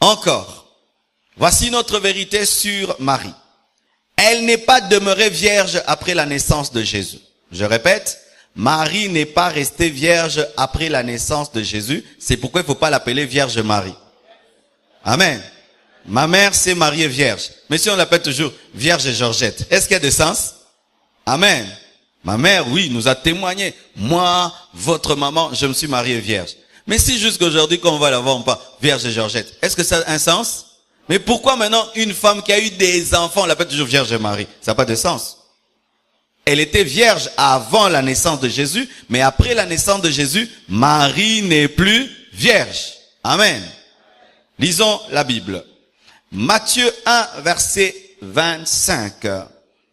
Encore, voici notre vérité sur Marie. Elle n'est pas demeurée vierge après la naissance de Jésus. Je répète, Marie n'est pas restée vierge après la naissance de Jésus. C'est pourquoi il ne faut pas l'appeler Vierge Marie. Amen. Ma mère s'est mariée vierge. Mais si on l'appelle toujours Vierge Georgette, est-ce qu'il y a de sens? Amen. Ma mère, oui, nous a témoigné. Moi, votre maman, je me suis mariée vierge. Mais si jusqu'aujourd'hui, quand on va la voir, on parle Vierge Georgette, est-ce que ça a un sens? Mais pourquoi maintenant une femme qui a eu des enfants, on l'appelle toujours Vierge Marie? Ça n'a pas de sens. Elle était vierge avant la naissance de Jésus, mais après la naissance de Jésus, Marie n'est plus vierge. Amen. Lisons la Bible. Matthieu 1, verset 25.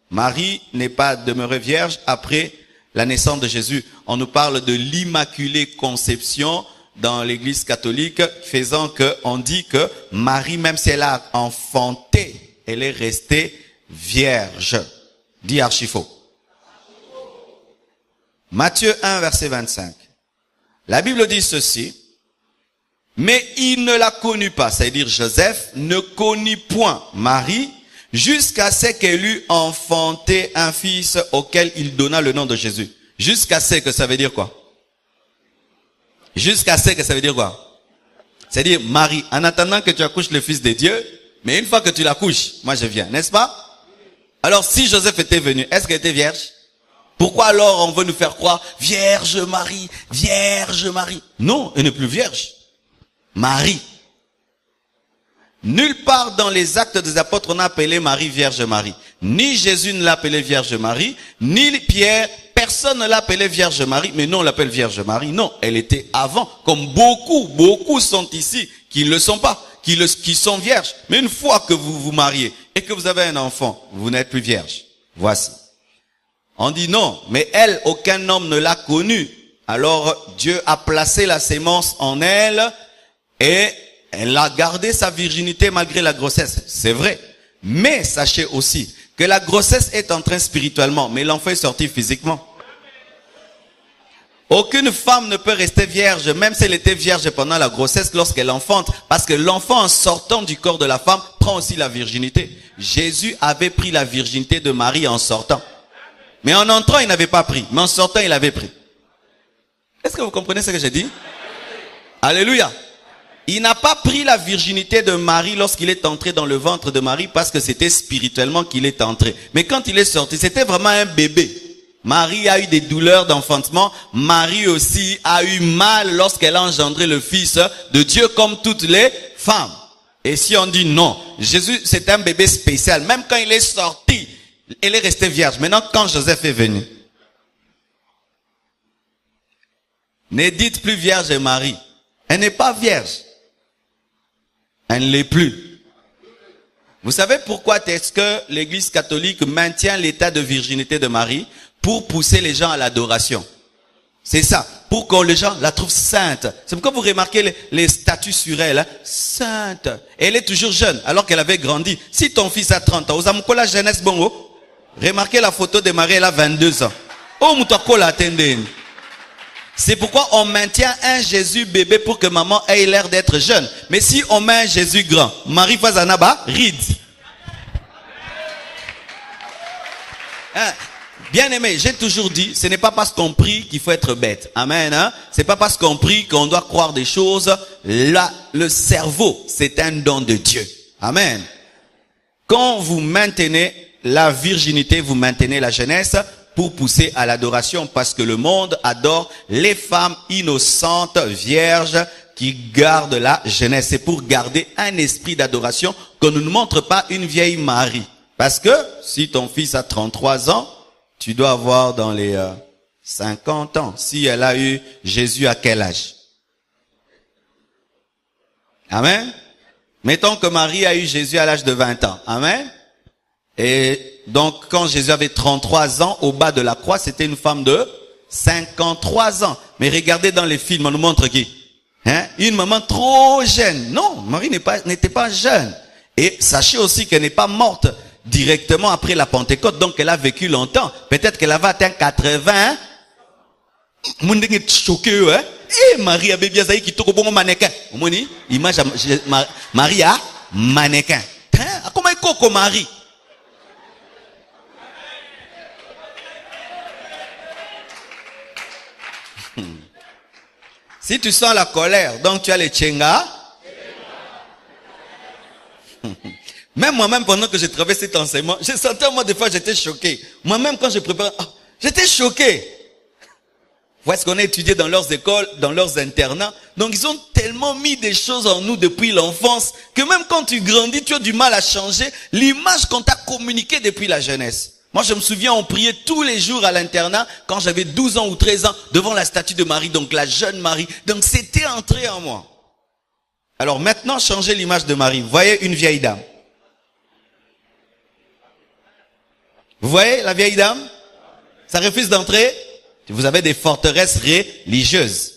Marie n'est pas demeurée vierge après la naissance de Jésus. On nous parle de l'Immaculée Conception dans l'Église catholique, faisant que on dit que Marie, même si elle a enfanté, elle est restée vierge. Dit archi faux. Matthieu 1, verset 25. La Bible dit ceci. Mais il ne la connut pas, c'est-à-dire Joseph ne connut point Marie jusqu'à ce qu'elle eût enfanté un fils auquel il donna le nom de Jésus. Jusqu'à ce que ça veut dire quoi? Jusqu'à ce que ça veut dire quoi? C'est-à-dire Marie, en attendant que tu accouches le fils de Dieu, mais une fois que tu l'accouches, moi je viens, n'est-ce pas? Alors si Joseph était venu, est-ce qu'elle était vierge? Pourquoi alors on veut nous faire croire Vierge Marie, Vierge Marie? Non, elle n'est plus vierge. Marie. Nulle part dans les actes des apôtres on n'a appelé Marie Vierge Marie. Ni Jésus ne l'a appelée Vierge Marie, ni Pierre, personne ne l'a appelée Vierge Marie, mais non on l'appelle Vierge Marie. Non, elle était avant, comme beaucoup sont ici qui ne le sont pas, qui sont vierges. Mais une fois que vous vous mariez et que vous avez un enfant, vous n'êtes plus vierge. Voici. On dit non, mais elle, aucun homme ne l'a connue. Alors Dieu a placé la sémence en elle et elle a gardé sa virginité malgré la grossesse. C'est vrai. Mais sachez aussi que la grossesse est en train spirituellement, mais l'enfant est sorti physiquement. Aucune femme ne peut rester vierge, même si elle était vierge pendant la grossesse lorsqu'elle enfante, parce que l'enfant en sortant du corps de la femme prend aussi la virginité. Jésus avait pris la virginité de Marie en sortant. Mais en entrant, il n'avait pas pris. Mais en sortant, il avait pris. Est-ce que vous comprenez ce que j'ai dit? Alléluia. Il n'a pas pris la virginité de Marie lorsqu'il est entré dans le ventre de Marie parce que c'était spirituellement qu'il est entré. Mais quand il est sorti, c'était vraiment un bébé. Marie a eu des douleurs d'enfantement. Marie aussi a eu mal lorsqu'elle a engendré le Fils de Dieu comme toutes les femmes. Et si on dit non, Jésus c'est un bébé spécial. Même quand il est sorti, elle est restée vierge. Maintenant, quand Joseph est venu, ne dites plus Vierge Marie. Elle n'est pas vierge. Elle ne l'est plus. Vous savez pourquoi est-ce que l'Église catholique maintient l'état de virginité de Marie? Pour pousser les gens à l'adoration. C'est ça. Pour que les gens la trouvent sainte. C'est pourquoi vous remarquez les statuts sur elle. Hein? Sainte. Et elle est toujours jeune, alors qu'elle avait grandi. Si ton fils a 30 ans, vous avez la jeunesse bongo. Remarquez la photo de Marie, elle a 22 ans. Oh, la attendez. C'est pourquoi on maintient un Jésus bébé pour que maman ait l'air d'être jeune. Mais si on met un Jésus grand, Marie Fazanaba, ride. Hein? Bien aimé, j'ai toujours dit, ce n'est pas parce qu'on prie qu'il faut être bête. Amen. Hein? C'est pas parce qu'on prie qu'on doit croire des choses. Là, le cerveau, c'est un don de Dieu. Amen. Quand vous maintenez la virginité, vous maintenez la jeunesse pour pousser à l'adoration, parce que le monde adore les femmes innocentes, vierges, qui gardent la jeunesse. C'est pour garder un esprit d'adoration qu'on ne nous montre pas une vieille Marie. Parce que si ton fils a 33 ans, tu dois avoir dans les 50 ans. Si elle a eu Jésus à quel âge? Amen. Mettons que Marie a eu Jésus à l'âge de 20 ans. Amen. Et donc, quand Jésus avait 33 ans, au bas de la croix, c'était une femme de 53 ans. Mais regardez dans les films, on nous montre qui? Hein? Une maman trop jeune. Non, Marie n'était pas jeune. Et sachez aussi qu'elle n'est pas morte directement après la Pentecôte. Donc, elle a vécu longtemps. Peut-être qu'elle avait atteint 80. Hein? Choqué, hein? Marie a bébé Azaï qui toque bon mannequin. Au moins, image Marie a mannequin. Comment est Coco Marie? Si tu sens la colère, donc tu as les tchenga. Même moi-même, pendant que je travaillais cet enseignement, je sentais, moi, des fois, j'étais choqué. Moi-même, quand je préparais, j'étais choqué. Voilà ce qu'on a étudié dans leurs écoles, dans leurs internats. Donc, ils ont tellement mis des choses en nous depuis l'enfance, que même quand tu grandis, tu as du mal à changer l'image qu'on t'a communiquée depuis la jeunesse. Moi, je me souviens, on priait tous les jours à l'internat, quand j'avais 12 ans ou 13 ans, devant la statue de Marie, donc la jeune Marie. Donc, c'était entré en moi. Alors maintenant, changez l'image de Marie. Vous voyez une vieille dame. Vous voyez la vieille dame? Ça refuse d'entrer. Vous avez des forteresses religieuses.